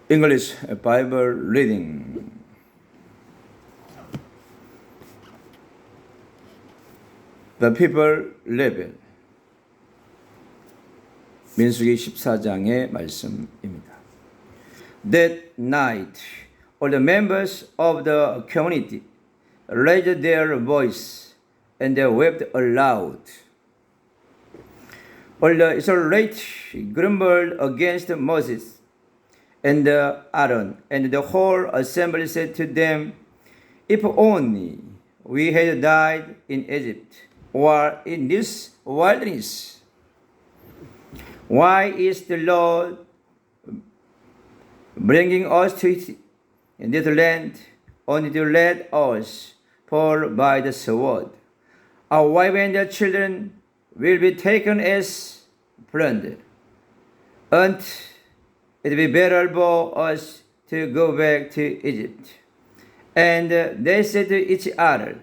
English Bible reading. The people rebel. 민수기 14장의 말씀입니다. That night, all the members of the community raised their voice and they wept aloud. All the Israelites grumbled against Moses and Aaron, and the whole assembly said to them, "If only we had died in Egypt or in this wilderness. Why is the Lord bringing us to this land only to let us fall by the sword? Our wives and their children will be taken as plunder. And it will be better for us to go back to Egypt." And they said to each other,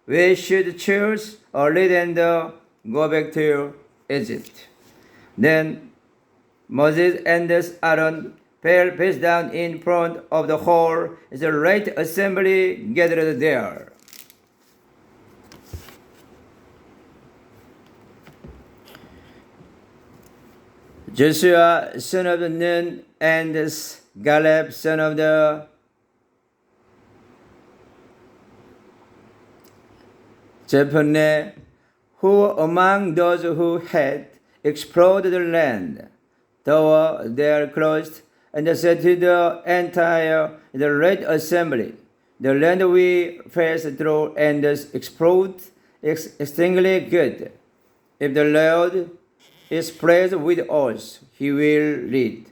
"We should choose a leader and go back to Egypt." Then Moses and Aaron fell face down in front of the whole Israelite assembly gathered there. Joshua son of Nun and Caleb son of the Jephunneh, who among those who had explored the land, tore their clothes and said to the entire Israelite assembly, "The land we passed through and explored is exceedingly good. If the Lord is pleased with us, He will lead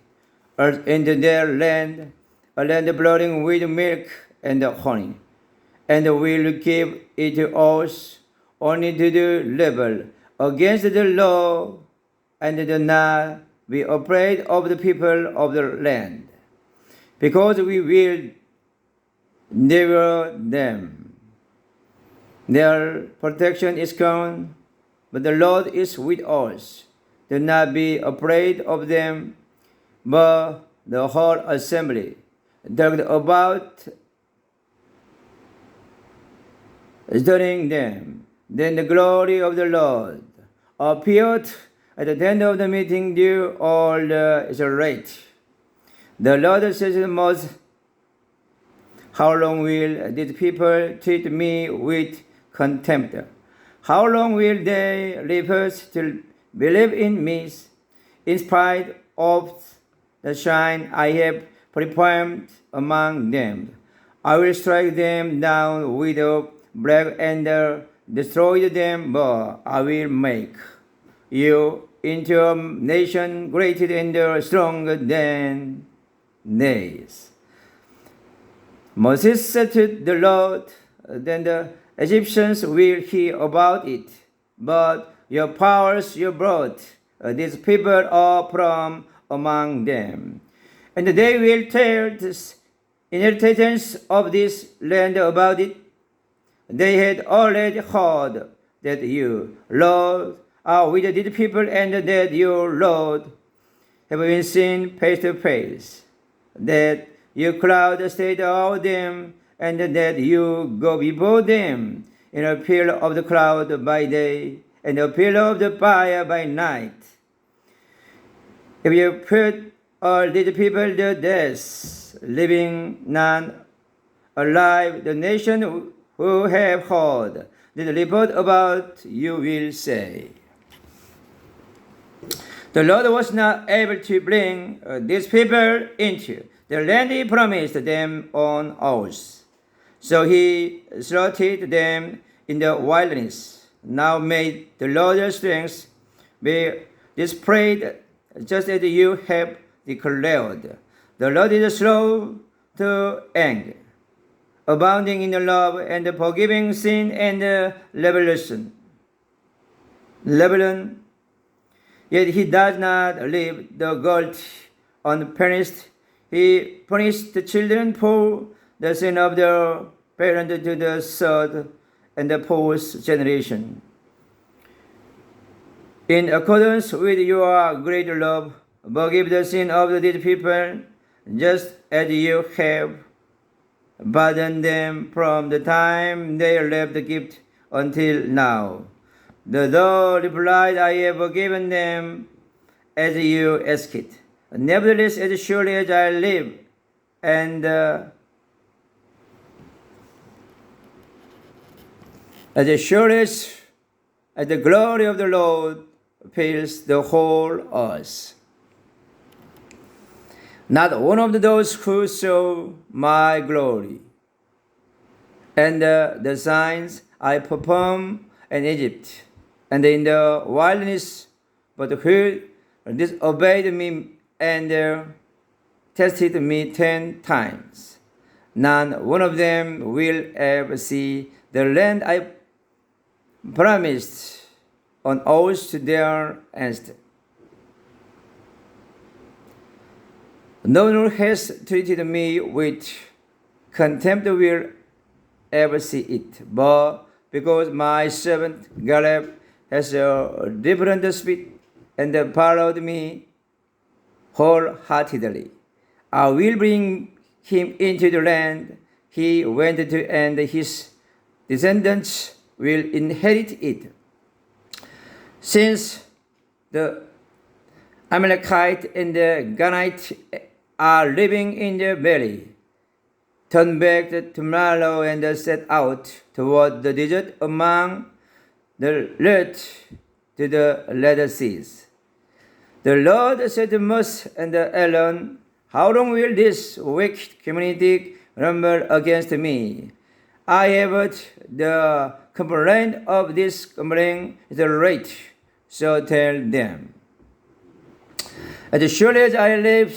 us into their land, a land flowing with milk and honey, and will give it to us only to do rebel against the law and do not be afraid of the people of the land, because we will devour them. Their protection is gone, but the Lord is with us. Do not be afraid of them." But the whole assembly talked about stoning them. Then the glory of the Lord appeared at the tent of the meeting to all the Israelites. The Lord said to Moses, "How long will these people treat me with contempt? How long will they refuse to believe in me, in spite of the sign I have performed among them? I will strike them down with a plague and destroy them, but I will make you into a nation greater and stronger than theirs." Moses said to the Lord, "Then the Egyptians will hear about it, but your powers you brought these people up from among them, and they will tell the inhabitants of this land about it. They had already heard that you, Lord, are with these people, and that you, Lord, have been seen face to face, that your cloud stayed over them, and that you go before them in a pillar of the cloud by day and a pillar of the fire by night. If you put all these people to death, living none alive, the nation who have heard the report about you will say, 'The Lord was not able to bring these people into the land He promised them on oath. So He slaughtered them in the wilderness. Now may the Lord's strength be displayed just as you have declared. The Lord is slow to anger, abounding in love and forgiving sin and rebellion. Yet He does not leave the guilty unpunished. He punished the children for the sin of their parents to the third and the fourth generation. In accordance with your great love, forgive the sin of these people, just as you have pardoned them from the time they left Egypt until now. The Lord replied, I have forgiven them as you asked it. Nevertheless, as surely as I live, and as surely as the glory of the Lord fills the whole earth, not one of those who saw my glory and the signs I performed in Egypt and in the wilderness, but who disobeyed me and tested me 10 times. None one of them will ever see the land I promised on oath to their ancestors. No one has treated me with contempt will ever see it, but because my servant Caleb has a different spirit and followed me wholeheartedly, I will bring him into the land he went to, and his descendants will inherit it. Since the Amalekite and the Canaanite are living in the valley, turn back tomorrow and set out toward the desert among the earth to the latter seas. The Lord said to Moses and Aaron, how long will this wicked community rumble against me? I have heard the complaint of this grumbling is right, so tell them. As surely as I live,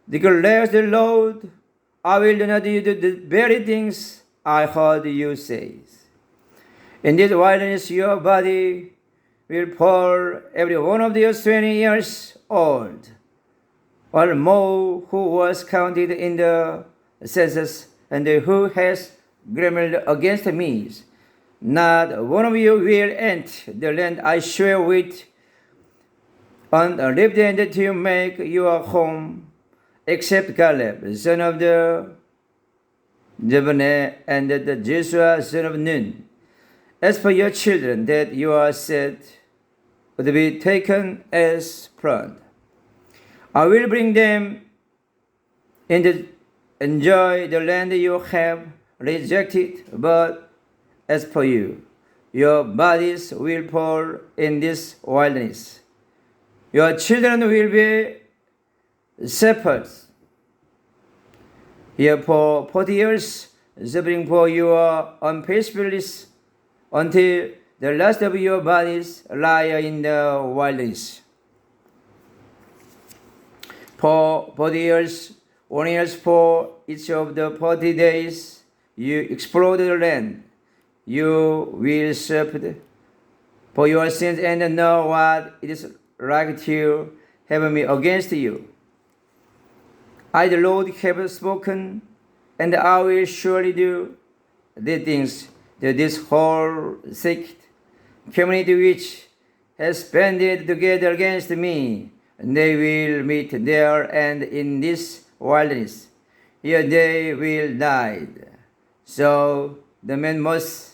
declares the Lord, I will not do the very things I heard you say. In this wilderness your body will fall, every one of you 20 years old, or more, who was counted in the census, and who has grumbled against me. Not one of you will enter the land I swear with and live there to make your home, except Caleb, son of the Jephunneh, and the Joshua, son of Nun. As for your children, that you are said would be taken as planned, I will bring them in to enjoy the land you have rejected. But as for you, your bodies will fall in this wilderness. Your children will be shepherds here for 40 years, suffering for your unfaithfulness until the last of your bodies lie in the wilderness. For 40 years, 1 year for each of the 40 days you explore the land. You will suffer for your sins and know what it is like to have me against you. I, the Lord, have spoken, and I will surely do the things that this whole sick community which has banded together against me, and they will meet there and in this wilderness. Here they will die. So the man Moses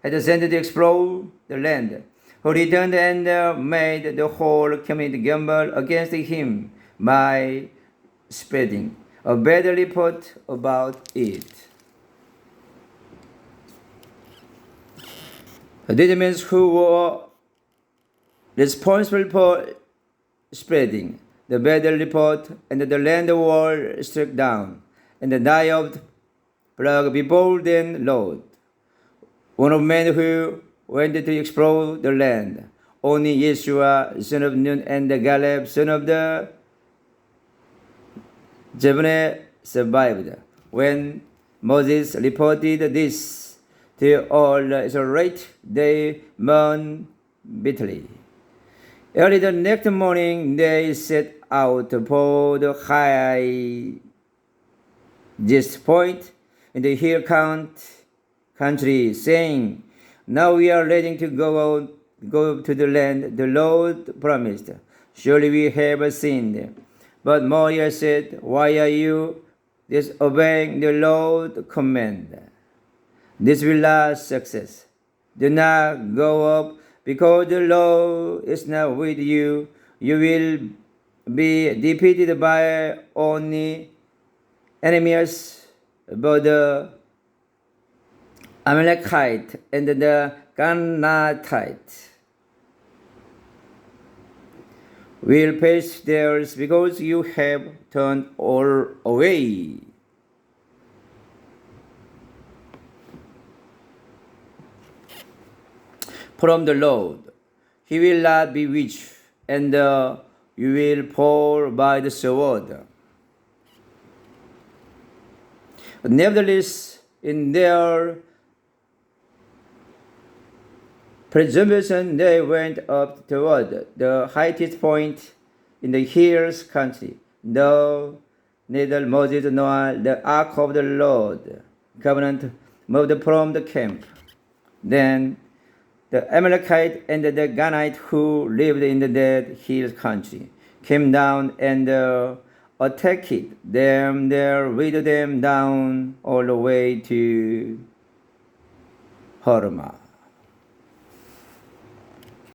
had sent to explore the land, who returned and made the whole community gamble against him by spreading a bad report about it. These men who were responsible for spreading the bad report, and the land were struck down, and died of plague before the Lord. One of men who went to explore the land, only Yeshua, son of Nun, and Caleb, son of the Jephunneh, survived. When Moses reported this to all the Israelites, they mourned bitterly. Early the next morning, they set out for the highest point in the hill country, saying, now we are ready to go out go to the land the Lord promised. Surely we have sinned. But Moriah said, why are you disobeying the Lord's command? This will not success. Do not go up, because the Lord is not with you. You will be defeated by only enemies, but the Amalekite and the Canaanite will face theirs, because you have turned all away from the Lord. He will not be with you, and you will fall by the sword. Nevertheless, in their presumption, they went up toward the highest point in the hills country, though neither Moses nor the ark of the Lord covenant moved from the camp. Then the Amalekite and the Canaanite who lived in the dead hill country came down and attacked them there, with them down all the way to Hormah.